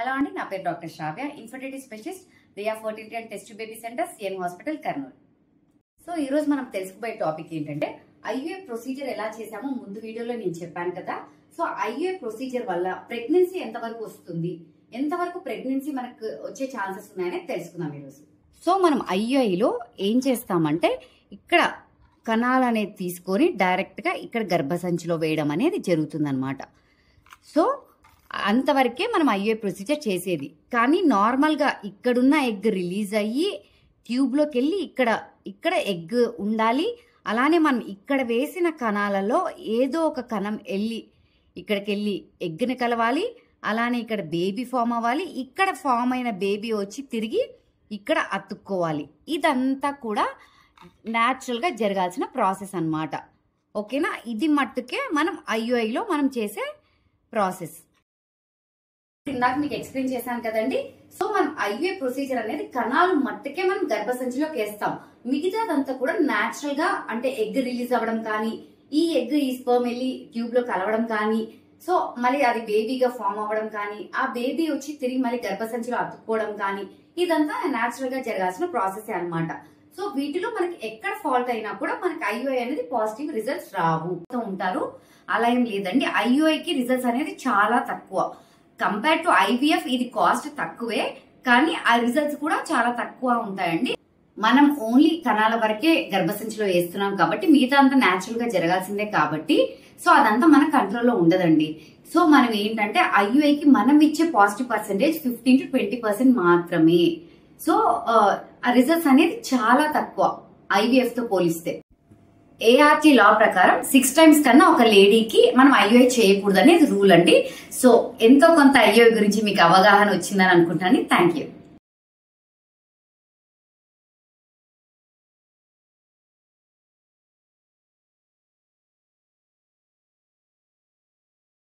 Hello అండి, నా పేరు doctor Sravya, infertility specialist, Riya fertility and test baby centre, CN hospital, Kurnool. So ఈ రోజు మనం తెలుసుకోబోయే టాపిక్ ఏంటంటే ఐవీఎఫ్ ప్రొసీజర్ ఎలా చేసామో ముందు వీడియోలో నేను చెప్పాను కదా. సో ఐవీఎఫ్ ప్రొసీజర్ వల్ల ప్రెగ్నెన్సీ ఎంతవరకు వస్తుంది, ఎంతవరకు ప్రెగ్నెన్సీ మనకు వచ్చే ఛాన్సెస్ ఉన్నాయని తెలుసుకుందాం ఈరోజు. సో మనం ఐయుఐలో ఏం చేస్తామంటే ఇక్కడ కణాలు అనేది తీసుకొని డైరెక్ట్ గా ఇక్కడ గర్భసంచిలో వేయడం అనేది జరుగుతుందన్నమాట. సో అంతవరకే మనం ఐయుఐ ప్రొసీజర్ చేసేది. కానీ నార్మల్గా ఇక్కడున్న ఎగ్ రిలీజ్ అయ్యి ట్యూబ్లోకి వెళ్ళి ఇక్కడ ఎగ్ ఉండాలి. అలానే మనం ఇక్కడ వేసిన కణాలలో ఏదో ఒక కణం ఇక్కడికి వెళ్ళి ఎగ్ని కలవాలి. అలానే ఇక్కడ బేబీ ఫామ్ అవ్వాలి. ఇక్కడ ఫామ్ అయిన బేబీ వచ్చి తిరిగి ఇక్కడ అతుక్కోవాలి. ఇదంతా కూడా న్యాచురల్గా జరగాల్సిన ప్రాసెస్ అన్నమాట. ఓకేనా? ఇది మట్టుకే మనం ఐయుఐలో మనం చేసే ప్రాసెస్. ఇందాక మీకు ఎక్స్ప్లెయిన్ చేశాను కదండి. సో మనం ఐవీఎఫ్ ప్రొసీజర్ అనేది కణాలు మట్టుకే మనం గర్భసంచిలోకి వేస్తాం. మిగతాదంతా కూడా న్యాచురల్ గా అంటే ఎగ్ రిలీజ్ అవ్వడం కానీ, ఈ స్పర్మ్ వెళ్ళి ట్యూబ్ లో కలవడం కానీ, సో మళ్ళీ అది బేబీగా ఫామ్ అవ్వడం కానీ, ఆ బేబీ వచ్చి తిరిగి మళ్ళీ గర్భసంచిలో అతుక్కోవడం కానీ, ఇదంతా న్యాచురల్ గా జరగాల్సిన ప్రాసెస్ అన్నమాట. సో వీటిలో మనకి ఎక్కడ ఫాల్ట్ అయినా కూడా మనకి ఐయుఐ అనేది పాజిటివ్ రిజల్ట్స్ రావు ఉంటారు. అలా ఏం లేదండి. ఐయుఐకి రిజల్ట్స్ అనేది చాలా తక్కువ కంపేర్ టు ఐవీఎఫ్. ఇది కాస్ట్ తక్కువే, కానీ ఆ రిజల్ట్స్ కూడా చాలా తక్కువ ఉంటాయండి. మనం ఓన్లీ కణాల వరకే గర్భసంచిలో వేస్తున్నాం కాబట్టి మిగతా అంతా న్యాచురల్ గా జరగాల్సిందే కాబట్టి సో అదంతా మన కంట్రోల్లో ఉండదండి. సో మనం ఏంటంటే ఐయుఐకి మనం ఇచ్చే పాజిటివ్ పర్సెంటేజ్ 15 to 20% మాత్రమే. సో ఆ రిజల్ట్స్ అనేది చాలా తక్కువ ఐవీఎఫ్ తో పోలిస్తే. ART లా ప్రకారం 6 times కన్నా ఒక లేడీకి మనం ఐయుఐ చేయకూడదు అనేది రూల్ అండి. సో ఎంతో కొంత ఐయుఐ గురించి మీకు అవగాహన వచ్చిందని అనుకుంటాను. Thank you.